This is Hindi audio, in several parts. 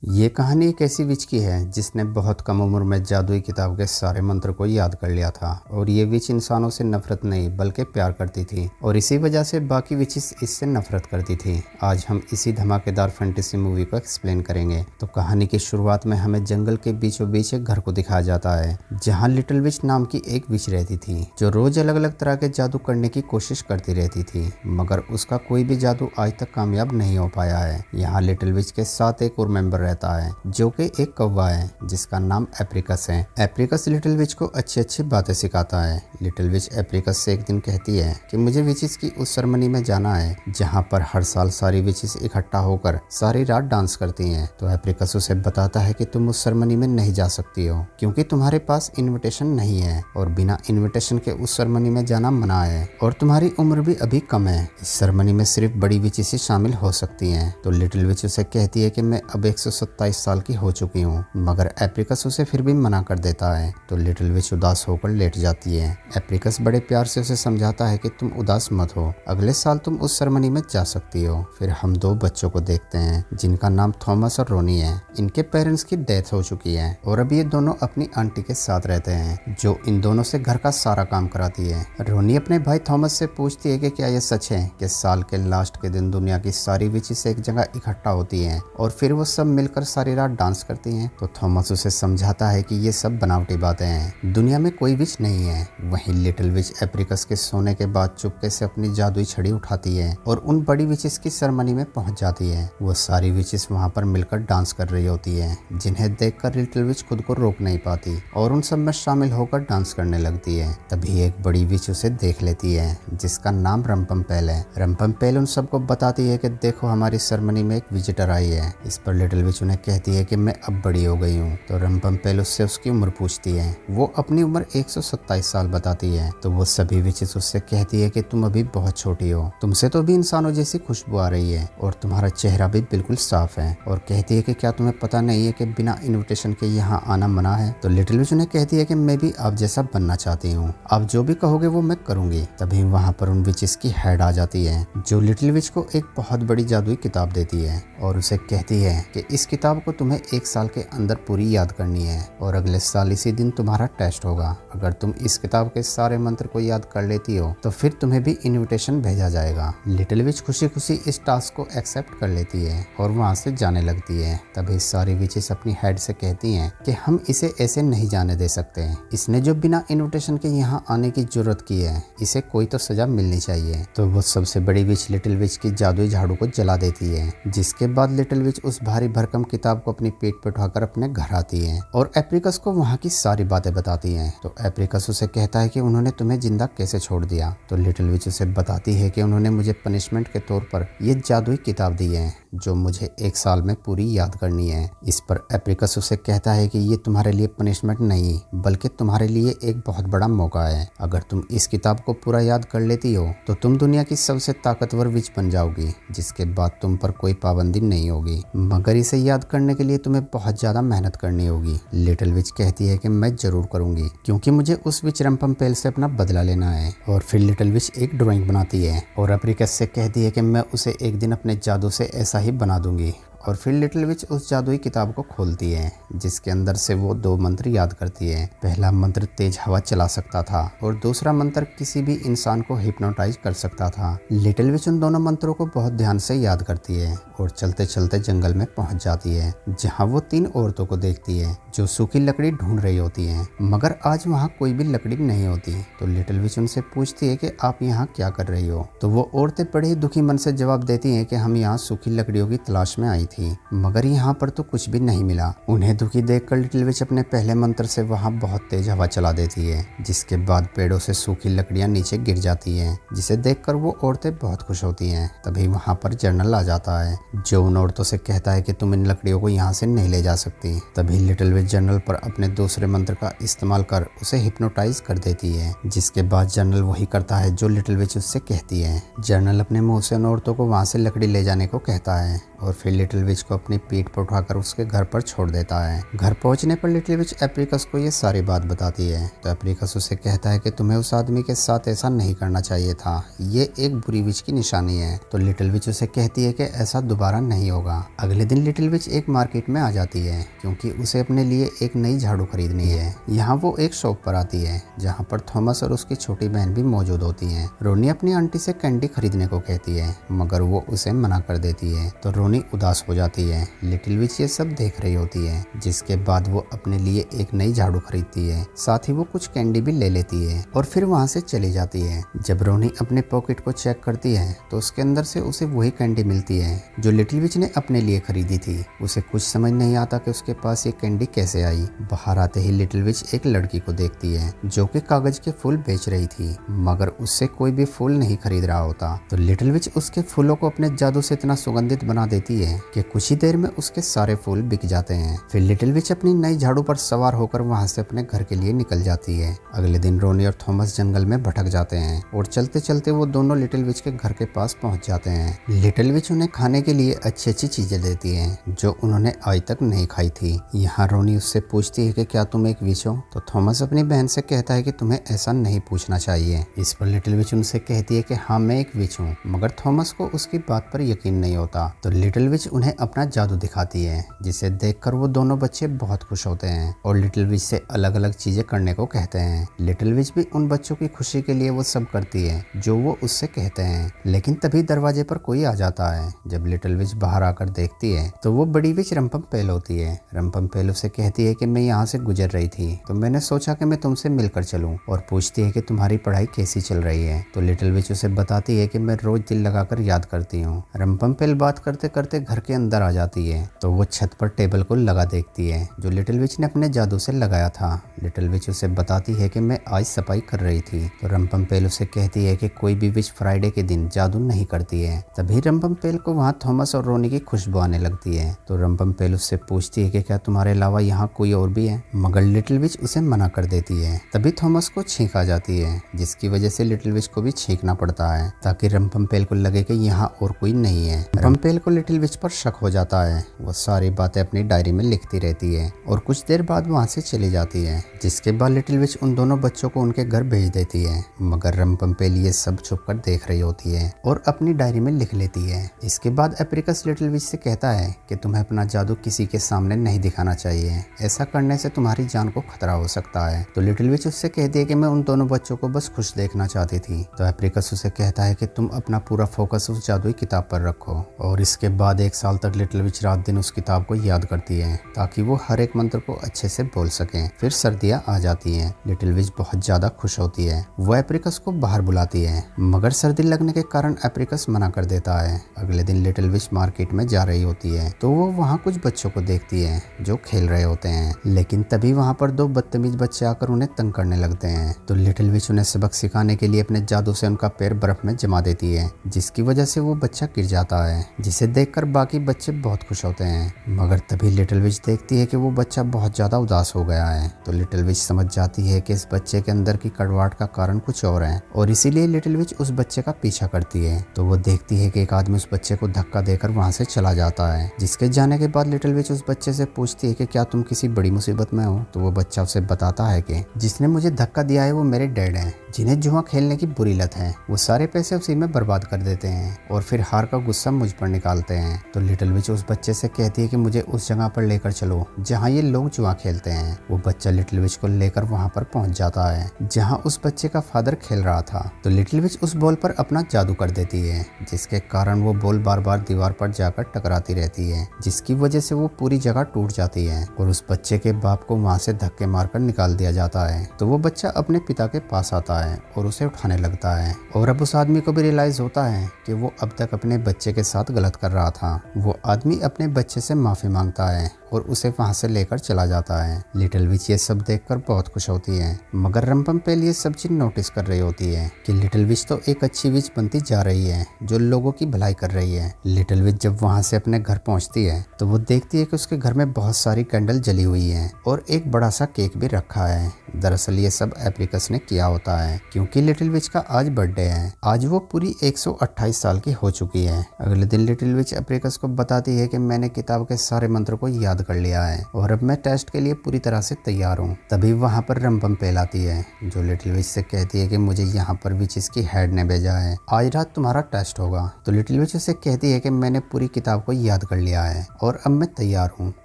ये कहानी एक ऐसी विच की है जिसने बहुत कम उम्र में जादुई किताब के सारे मंत्र को याद कर लिया था। और ये विच इंसानों से नफरत नहीं बल्कि प्यार करती थी और इसी वजह से बाकी विचेस इससे नफरत करती थी। आज हम इसी धमाकेदार फैंटेसी मूवी को एक्सप्लेन करेंगे। तो कहानी की शुरुआत में हमें जंगल के बीचों बीच एक घर को दिखाया जाता है जहाँ लिटिल विच नाम की एक विच रहती थी जो रोज अलग अलग तरह के जादू करने की कोशिश करती रहती थी, मगर उसका कोई भी जादू आज तक कामयाब नहीं हो पाया है। यहाँ लिटिल विच के साथ एक और मेंबर रहता है जो कि एक कौवा है जिसका नाम एप्रिकस है। एप्रिकस लिटिल विच को अच्छी अच्छी बातें सिखाता है। लिटिल विच एप्रिकस से एक दिन कहती है कि मुझे विचेस की उस सेरेमनी में जाना है जहाँ पर हर साल सारी विचेस इकट्ठा होकर सारी रात डांस करती हैं। तो एप्रिकस उसे बताता है कि तुम उस सेरेमनी में नहीं जा सकती हो क्योंकि तुम्हारे पास इनविटेशन नहीं है और बिना इनविटेशन के उस सेरेमनी में जाना मना है और तुम्हारी उम्र भी अभी कम है। इस सेरेमनी में सिर्फ बड़ी विचेस शामिल हो सकती हैं। तो लिटिल विच उसे कहती है कि मैं अब 127 साल की हो चुकी हूँ, मगर एप्रिकस उसे फिर भी मना कर देता है। तो लिटिल विच उदास होकर लेट जाती है। एप्रिकस बड़े प्यार से उसे समझाता है कि तुम उदास मत हो, अगले साल तुम उस सेरेमनी में जा सकती हो। फिर हम दो बच्चों को देखते हैं जिनका नाम थॉमस और रोनी है। इनके पेरेंट्स की डेथ हो चुकी है और अब ये दोनों अपनी आंटी के साथ रहते हैं जो इन दोनों से घर का सारा काम कराती है। रोनी अपने भाई थॉमस से पूछती है कि क्या यह सच है कि साल के लास्ट के दिन दुनिया की सारी विचेस एक जगह इकट्ठा होती हैं और फिर वो सब मिलकर सारी रात डांस करती हैं। तो थॉमस उसे समझाता है कि ये सब बनावटी बातें हैं, दुनिया में कोई विच नहीं है। वहीं लिटिल विच एप्रिकस के सोने के बाद चुपके से अपनी जादुई छड़ी उठाती है और उन बड़ी विचेस की सेरेमनी में पहुंच जाती है। वो सारी विचेस वहां पर मिलकर डांस कर रही होती है जिन्हें देखकर लिटिल विच खुद को रोक नहीं पाती और उन सब में शामिल होकर डांस करने लगती है। तभी एक बड़ी विच उसे देख लेती है जिसका नाम रंपमपेल है। रंपमपेल उन सबको बताती है कि देखो हमारी सेरेमनी में एक विजिटर आई है। इस पर लिटिल विच उन्हें कहती है कि मैं अब बड़ी हो गई हूँ। तो रंपमपेल उससे उसकी उम्र पूछती है। वो अपनी उम्र 127 साल बताती है। तो वो सभी विचेस उससे कहती है कि तुम अभी बहुत छोटी हो, तुमसे तो भी इंसानों जैसी खुशबू आ रही है और तुम्हारा चेहरा भी बिल्कुल साफ है। और कहती है कि क्या तुम्हें पता नहीं है कि बिना इनविटेशन के यहाँ आना मना है। तो लिटिल विच उन्हें कहती है कि मैं भी आप जैसा बनना चाहती हूँ, आप जो भी कहोगे वो मैं करूंगी। तभी वहाँ पर उन विचेस की हेड आ जाती है जो लिटिल विच को एक बहुत बड़ी जादुई किताब देती है और उसे कहती है कि इस किताब को तुम्हें 1 साल के अंदर पूरी याद करनी है और अगले साल इसी दिन तुम्हारा टेस्ट होगा। अगर तुम इस किताब के सारे मंत्र को याद कर लेती हो तो फिर तुम्हें भी इनविटेशन भेजा जाएगा। लिटिल विच खुशी खुशी इस टास्क को एक्सेप्ट कर लेती है और वहाँ से जाने लगती है। तभी सारी विचेस अपनी हेड से कहती हैं कि हम इसे ऐसे नहीं जाने दे सकते, इसने जो बिना इनविटेशन के यहाँ आने की जरूरत की है, इसे कोई तो सजा मिलनी चाहिए। तो वो सबसे बड़ी विच लिटिल विच की जादुई झाड़ू को जला देती है, जिसके बाद लिटिल विच उस भारी भरकम किताब को अपनी पेट पर उठाकर अपने घर आती है और एप्रिकस को वहाँ की सारी बातें बताती हैं। तो एप्रिकस उसे कहता है कि उन्होंने तुम्हें जिंदा कैसे छोड़ दिया। तो लिटिल विच उसे बताती है कि उन्होंने मुझे पनिशमेंट के तौर पर ये जादुई किताब दी है जो मुझे 1 साल में पूरी याद करनी है। इस पर एप्रिकस उसे कहता है कि ये तुम्हारे लिए पनिशमेंट नहीं बल्कि तुम्हारे लिए एक बहुत बड़ा मौका है। अगर तुम इस किताब को पूरा याद कर लेती हो तो तुम दुनिया की सबसे ताकतवर विच बन जाओगी, जिसके बाद तुम पर कोई पाबंदी नहीं होगी, मगर इसे याद करने के लिए तुम्हें बहुत ज्यादा मेहनत करनी होगी। लिटिल विच कहती है कि मैं जरूर करूंगी क्योंकि मुझे उस विच रंपमपेल से अपना बदला लेना है। और फिर लिटिल विच एक ड्राइंग बनाती है और एप्रिकस से कहती है कि मैं उसे एक दिन अपने जादू से ऐसा ही बना दूंगी। और फिर लिटिल विच उस जादुई किताब को खोलती है जिसके अंदर से वो 2 मंत्र याद करती है। पहला मंत्र तेज हवा चला सकता था और दूसरा मंत्र किसी भी इंसान को हिप्नोटाइज कर सकता था। लिटिल विच उन दोनों मंत्रों को बहुत ध्यान से याद करती है और चलते चलते जंगल में पहुंच जाती है जहां वो 3 औरतों को देखती है जो सूखी लकड़ी ढूंढ रही होती हैं, मगर आज वहां कोई भी लकड़ी नहीं होती। तो लिटिल विच उनसे पूछती है कि आप यहाँ क्या कर रही हो। तो वो औरतें बड़े ही दुखी मन से जवाब देती हैं कि हम यहाँ सूखी लकड़ियों की तलाश में आई थी, मगर यहाँ पर तो कुछ भी नहीं मिला। उन्हें दुखी देखकर लिटिल विच अपने पहले मंत्र से वहाँ बहुत तेज हवा चला देती है, जिसके बाद पेड़ों से सूखी लकड़ियाँ नीचे गिर जाती हैं, जिसे देखकर वो औरतें बहुत खुश होती हैं। तभी वहाँ पर जनरल आ जाता है जो उन औरतों से कहता है कि तुम इन लकड़ियों को यहाँ से नहीं ले जा सकती। तभी लिटिल विच जनरल पर अपने दूसरे मंत्र का इस्तेमाल कर उसे हिप्नोटाइज कर देती है, जिसके बाद जनरल वही करता है जो लिटिल विच उससे कहती है। जनरल अपने मुंह से उन औरतों को वहाँ से लकड़ी ले जाने को कहता है और फिर लिटिल लिटिल विच को अपनी पीठ पर उठाकर उसके घर पर छोड़ देता है। घर पहुंचने पर लिटिल विच एप्रिकस को ये सारी बात बताती है। तो एप्रिकस उसे कहता है कि तुम्हें उस आदमी के साथ ऐसा नहीं करना चाहिए था, ये एक बुरी विच की निशानी है। तो लिटिल विच उसे कहती है कि ऐसा दोबारा नहीं होगा। अगले दिन लिटिल विच एक मार्केट में आ जाती है क्योंकि उसे अपने लिए एक नई झाड़ू खरीदनी है। यहाँ वो एक शॉप पर आती है जहाँ पर थॉमस और उसकी छोटी बहन भी मौजूद होती है। रोनी अपनी आंटी से कैंडी खरीदने को कहती है मगर वो उसे मना कर देती है। तो रोनी उदास हो जाती है। लिटिल विच ये सब देख रही होती है, जिसके बाद वो अपने लिए एक नई झाड़ू खरीदती है, साथ ही वो कुछ कैंडी भी ले लेती है और फिर वहाँ से चली जाती है। जब रोनी अपने पॉकेट को चेक करती है तो उसके अंदर से उसे वही कैंडी मिलती है जो लिटिल विच ने अपने लिए खरीदी थी। उसे कुछ समझ नहीं आता कि उसके पास ये कैंडी कैसे आई। बाहर आते ही लिटिल विच एक लड़की को देखती है जो कि कागज के फूल बेच रही थी, मगर उससे कोई भी फूल नहीं खरीद रहा होता। तो लिटिल विच उसके फूलों को अपने जादू से इतना सुगंधित बना देती है कि कुछ ही देर में उसके सारे फूल बिक जाते हैं। फिर लिटिल विच अपनी नई झाड़ू पर सवार होकर वहां से अपने घर के लिए निकल जाती है। अगले दिन रोनी और थॉमस जंगल में भटक जाते हैं और चलते चलते वो दोनों लिटिल विच के घर के पास पहुंच जाते हैं। लिटिल विच उन्हें खाने के लिए अच्छी अच्छी चीजें देती है जो उन्होंने आज तक नहीं खाई थी। यहाँ रोनी उससे पूछती है कि क्या तुम एक विच हो? तो थॉमस अपनी बहन से कहता है कि तुम्हें ऐसा नहीं पूछना चाहिए। इस पर लिटिल विच उनसे कहती है कि हाँ मैं एक विच हूँ, मगर थॉमस को उसकी बात पर यकीन नहीं होता। तो लिटिल विच उन्हें अपना जादू दिखाती है, जिसे देखकर वो दोनों बच्चे बहुत खुश होते हैं और लिटिल विच से अलग अलग चीजें करने को कहते हैं। लिटिल विच भी उन बच्चों की खुशी के लिए वो सब करती है जो वो उससे कहते हैं। लेकिन तभी दरवाजे पर कोई आ जाता है। जब लिटिल विच बाहर आकर देखती है तो वो बड़ी विच रंपमपेल होती है। रंपमपेल उसे कहती है कि मैं यहाँ से गुजर रही थी तो मैंने सोचा कि मैं तुमसे मिलकर चलूं, और पूछती है कि तुम्हारी पढ़ाई कैसी चल रही है। तो लिटिल विच उसे बताती है कि मैं रोज दिल लगाकर याद करती हूँ। रंपमपेल बात करते करते घर के अंदर आ जाती है तो वो छत पर टेबल को लगा देखती है जो लिटिल विच ने अपने जादू से लगाया था। लिटिल विच उसे बताती है कि मैं आज सफाई कर रही थी। तो रंपमपेल उसे कहती है कि कोई भी विच फ्राइडे के दिन जादू नहीं करती है। तभी रंपमपेल को वहाँ थॉमस और रोनी की खुशबू आने लगती है। तो रंपमपेल उससे पूछती है कि क्या तुम्हारे अलावा यहाँ कोई और भी है, मगर लिटिल विच उसे मना कर देती है। तभी थॉमस को छींक आ जाती है, जिसकी वजह से लिटिल विच को भी छींकना पड़ता है ताकि रंपमपेल को लगे कि यहाँ और कोई नहीं है। रंपमपेल को लिटिल विच पर शक हो जाता है। वो सारी बातें अपनी डायरी में लिखती रहती है और कुछ देर बाद वहाँ से चली जाती है, जिसके बाद लिटिल विच उन दोनों बच्चों को उनके घर भेज देती है। मगर रंपमपेल ये सब छुप कर देख रही होती है और अपनी डायरी में लिख लेती है। इसके बाद एप्रिकस लिटिल विच से कहता है कि तुम्हें अपना जादू किसी के सामने नहीं दिखाना चाहिए, ऐसा करने से तुम्हारी जान को खतरा हो सकता है। तो लिटिल विच उससे कहती है कि मैं उन दोनों बच्चों को बस खुश देखना चाहती थी। तो एप्रिकस उसे कहता है कि तुम अपना पूरा फोकस उस जादुई किताब पर रखो। और इसके बाद 1 साल तक लिटिल विच रात दिन उस किताब को याद करती है ताकि वो हर एक मंत्र को अच्छे से बोल सके। फिर सर्दियां आ जाती हैं। लिटिल विच बहुत ज्यादा खुश होती है। वो एप्रिकस को बाहर बुलाती है, मगर सर्दी लगने के कारण एप्रिकस मना कर देता है। अगले दिन लिटिल विच मार्केट में जा रही होती है तो वो वहाँ कुछ बच्चों को देखती है जो खेल रहे होते हैं। लेकिन तभी वहाँ पर 2 बदतमीज बच्चे आकर उन्हें तंग करने लगते हैं। तो लिटिल विच उन्हें सबक सिखाने के लिए अपने जादू से उनका पैर बर्फ में जमा देती है, जिसकी वजह से वो बच्चा गिर जाता है, जिसे देखकर बाकी बच्चे बहुत खुश होते हैं। मगर तभी लिटिल विच देखती है कि वो बच्चा बहुत ज्यादा उदास हो गया है। तो लिटिल विच समझ जाती है कि इस बच्चे के अंदर की कड़वाहट का कारण कुछ और है और इसीलिए लिटिल विच उस बच्चे का पीछा करती है। तो वो देखती है कि एक आदमी उस बच्चे को धक्का देकर वहाँ से चला जाता है, जिसके जाने के बाद लिटिल विच उस बच्चे से पूछती है कि क्या तुम किसी बड़ी मुसीबत में हो? तो वो बच्चा उसे बताता है कि जिसने मुझे धक्का दिया है वो मेरे डैड हैं, जिन्हें जुआ खेलने की बुरी लत है। वो सारे पैसे उसी में बर्बाद कर देते हैं और फिर हार का गुस्सा मुझ पर निकालते हैं। तो लिटिल विच उस बच्चे से कहती है कि मुझे उस जगह पर लेकर चलो जहाँ ये लोग जुआ खेलते हैं। वो बच्चा लिटिल विच को लेकर वहाँ पर पहुँच जाता है जहाँ उस बच्चे का फादर खेल रहा था। तो लिटिल विच उस बॉल पर अपना जादू कर देती है, जिसके कारण वो बॉल बार बार दीवार पर जाकर टकराती रहती है, जिसकी वजह से वो पूरी जगह टूट जाती है और उस बच्चे के बाप को वहाँ से धक्के मारकर निकाल दिया जाता है। तो वो बच्चा अपने पिता के पास आता है और उसे उठाने लगता है और अब उस आदमी को भी रियलाइज होता है कि वो अब तक अपने बच्चे के साथ गलत कर रहा था। वो आदमी अपने बच्चे से माफी मांगता है और उसे वहाँ से लेकर चला जाता है। लिटिल विच ये सब देखकर बहुत खुश होती है, मगर रंपम्पेल ये सब चीज नोटिस कर रही होती है कि लिटिल विच तो एक अच्छी विच बनती जा रही है जो लोगों की भलाई कर रही है। लिटिल विच जब वहाँ से अपने घर पहुँचती है तो वो देखती है कि उसके घर में बहुत सारी कैंडल जली हुई है और एक बड़ा सा केक भी रखा है। दरअसल ये सब एप्रिकस ने किया होता है क्योंकि लिटिल विच का आज बर्थडे है। आज वो पूरी 128 साल की हो चुकी है। अगले दिन लिटिल विच एप्रिकस को बताती है कि मैंने किताब के सारे मंत्र को याद कर लिया है और अब मैं टेस्ट के लिए पूरी तरह से तैयार हूँ। तभी वहाँ पर रंपम्पेल आती है जो लिटिल विच से कहती है कि मुझे यहाँ पर विचेस की हेड ने भेजा है, आज रात तुम्हारा टेस्ट होगा। तो लिटिल विच उसे कहती है कि मैंने पूरी किताब को याद कर लिया है और अब मैं तैयार हूँ।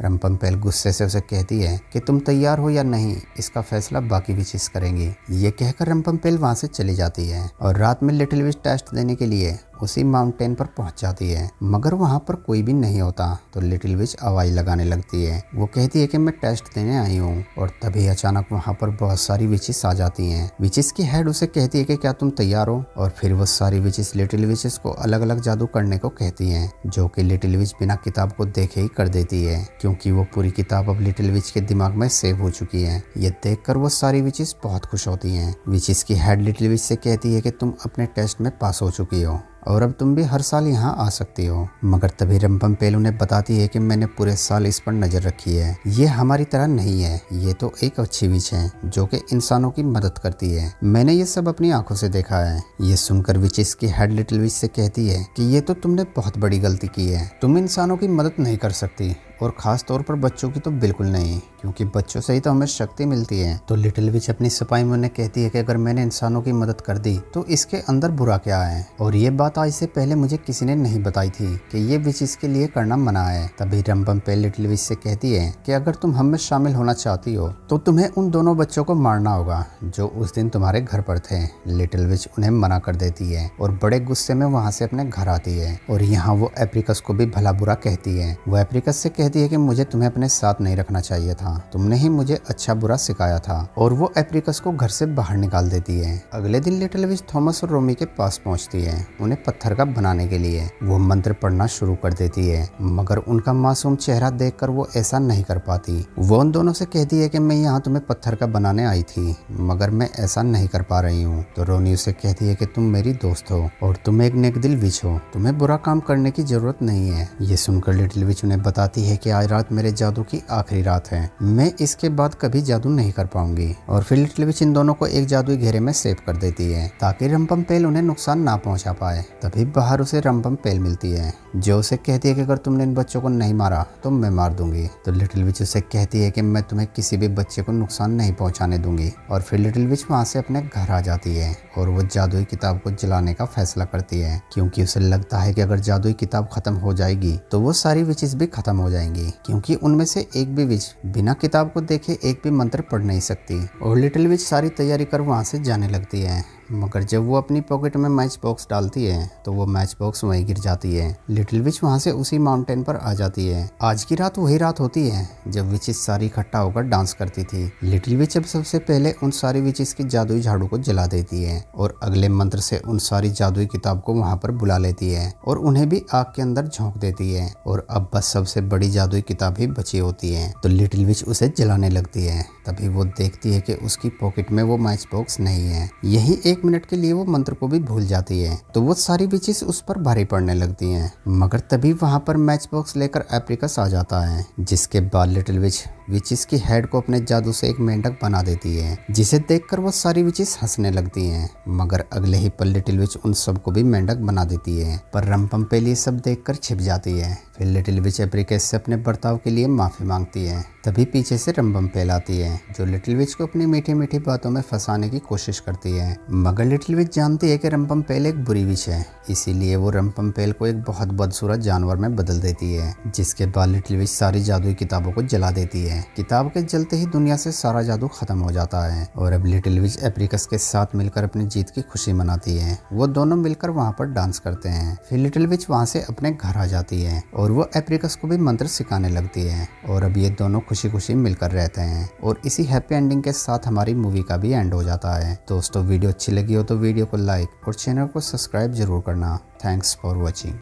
रंपम्पेल गुस्से से उसे कहती है कि तुम तैयार हो या नहीं इसका फैसला बाकी विचेस करेंगी। ये कहकर रंपम्पेल वहाँ से चली जाती है और रात में लिटिल विच टेस्ट देने के लिए उसी माउंटेन पर पहुंच जाती है, मगर वहां पर कोई भी नहीं होता। तो लिटिल विच आवाज लगाने लगती है। वो कहती है कि मैं टेस्ट देने आई हूँ और तभी अचानक वहां पर बहुत सारी विचेस आ जाती हैं। विचेस की हेड उसे कहती है कि क्या तुम तैयार हो, और फिर वो सारी विचेस लिटिल विचेस को अलग अलग जादू करने को कहती हैं, जो कि लिटिल विच बिना किताब को देखे ही कर देती है क्योंकि वो पूरी किताब अब लिटिल विच के दिमाग में सेव हो चुकी है। ये देखकर वो सारी विचेस बहुत खुश होती हैं। विचेस की हेड लिटिल विच से कहती है कि तुम अपने टेस्ट में पास हो चुकी हो और अब तुम भी हर साल यहाँ आ सकती हो। मगर तभी रंपम्पेल उन्हें बताती है कि मैंने पूरे साल इस पर नजर रखी है, ये हमारी तरह नहीं है, ये तो एक अच्छी विच है जो कि इंसानों की मदद करती है। मैंने ये सब अपनी आंखों से देखा है। ये सुनकर विचेस की हेड लिटिल विच से कहती है कि ये तो तुमने बहुत बड़ी गलती की है, तुम इंसानों की मदद नहीं कर सकती और खास तौर पर बच्चों की तो बिल्कुल नहीं, क्योंकि बच्चों से ही तो हमें शक्ति मिलती है। तो लिटिल विच अपनी सफाई में उन्हें कहती है कि अगर मैंने इंसानों की मदद कर दी तो इसके अंदर बुरा क्या है, और ये बात आज से पहले मुझे किसी ने नहीं बताई थी कि ये विचेस के लिए करना मना है। तभी रंपम्पेल लिटिल विच से कहती है कि अगर तुम हम में शामिल होना चाहती हो तो तुम्हें उन दोनों बच्चों को मारना होगा जो उस दिन तुम्हारे घर पर थे। लिटिल विच उन्हें मना कर देती है और बड़े गुस्से में वहाँ से अपने घर आती है और यहाँ वो एप्रिकस को भी भला बुरा कहती है। वो एप्रिकस से कहती है कि मुझे तुम्हें अपने साथ नहीं रखना चाहिए था, तुमने ही मुझे अच्छा बुरा सिखाया था, और वो एप्रिकस को घर से बाहर निकाल देती है। अगले दिन लिटिल विच थॉमस और रोमी के पास पहुंचती है उन्हें पत्थर का बनाने के लिए। वो मंत्र पढ़ना शुरू कर देती है, मगर उनका मासूम चेहरा देखकर वो ऐसा नहीं कर पाती। वो उन दोनों से कहती है कि मैं यहाँ तुम्हें पत्थर का बनाने आई थी, मगर मैं ऐसा नहीं कर पा रही हूँ। तो रोनी उसे कहती है कि तुम मेरी दोस्त हो और तुम एक नेकदिल विच हो, तुम्हें बुरा काम करने की जरूरत नहीं है। ये सुनकर लिटिल विच उन्हें बताती है कि आज रात मेरे जादू की आखिरी रात है, मैं इसके बाद कभी जादू नहीं कर पाऊंगी। और फिर लिटिल विच इन दोनों को एक जादुई घेरे में सेव कर देती है ताकि रंपम्पेल उन्हें नुकसान ना पहुंचा पाए। तभी बाहर उसे रंपम्पेल मिलती है जो उसे कहती है कि अगर तुमने इन बच्चों को नहीं मारा तो मैं मार दूंगी। तो लिटिल विच उसे कहती है कि मैं तुम्हें किसी भी बच्चे को नुकसान नहीं पहुंचाने दूंगी। और फिर लिटिल विच वहां से अपने घर आ जाती है और वो जादुई किताब को जलाने का फैसला करती है क्योंकि उसे लगता है कि अगर जादुई किताब खत्म हो जाएगी तो वो सारी विचेस भी खत्म हो जाएंगी, क्योंकि उनमें से एक भी विच बिना किताब को देखे एक भी मंत्र पढ़ नहीं सकती। और लिटिल विच सारी तैयारी कर वहां से जाने लगती है, मगर जब वो अपनी पॉकेट में मैच बॉक्स डालती है तो वो मैच बॉक्स वहीं गिर जाती है। लिटिल विच वहां से उसी माउंटेन पर आ जाती है। आज की रात वही रात होती है जब विचेस सारी इकट्ठा होकर डांस करती थी। लिटिल विच अब सबसे पहले उन सारी विचेस की जादुई झाड़ू को जला देती है और अगले मंत्र से उन सारी जादुई किताब को वहां पर बुला लेती है और उन्हें भी आग के अंदर झोंक देती है। और अब बस सबसे बड़ी जादुई किताब ही बची होती है। तो लिटिल विच उसे जलाने लगती है। तभी वो देखती है कि उसकी पॉकेट में वो मैच बॉक्स नहीं है। यही एक मिनट के लिए वो मंत्र को भी भूल जाती है। तो वो सारी विचेस उस पर भारी पड़ने लगती हैं। मगर तभी वहां पर मैच बॉक्स लेकर एप्रिकस आ जाता है, जिसके बाद लिटिल विच विचेस की हेड को अपने जादू से एक मेंढक बना देती है, जिसे देखकर वो सारी विचेस हंसने लगती हैं। मगर अगले ही पल लिटिल विच उन सबको भी मेंढक बना देती है, पर रंपम्पेल ये सब देखकर छिप जाती है। फिर लिटिल विच एप्रिकस से अपने बर्ताव के लिए माफी मांगती है। तभी पीछे से रंपम्पेल आती है जो लिटिल विच को अपनी मीठी मीठी बातों में फंसाने की कोशिश करती है। मगर लिटिल विच जानती है कि रंपम्पेल एक बुरी विच है, इसीलिए वो रंपम्पेल को एक बहुत बदसूरत जानवर में बदल देती है, जिसके बाद लिटिल विच सारी जादुई किताबों को जला देती है। किताब के जलते ही दुनिया से सारा जादू खत्म हो जाता है और अब लिटिल विच एप्रिकस के साथ मिलकर अपनी जीत की खुशी मनाती है। वो दोनों मिलकर वहाँ पर डांस करते हैं। फिर लिटिल विच वहाँ से अपने घर आ जाती है और वो एप्रिकस को भी मंत्र सिखाने लगती है और अब ये दोनों खुशी खुशी मिलकर रहते हैं। और इसी हैप्पी एंडिंग के साथ हमारी मूवी का भी एंड हो जाता है। दोस्तों वीडियो अच्छी लगी हो तो वीडियो को लाइक और चैनल को सब्सक्राइब जरूर करना। Thanks for watching.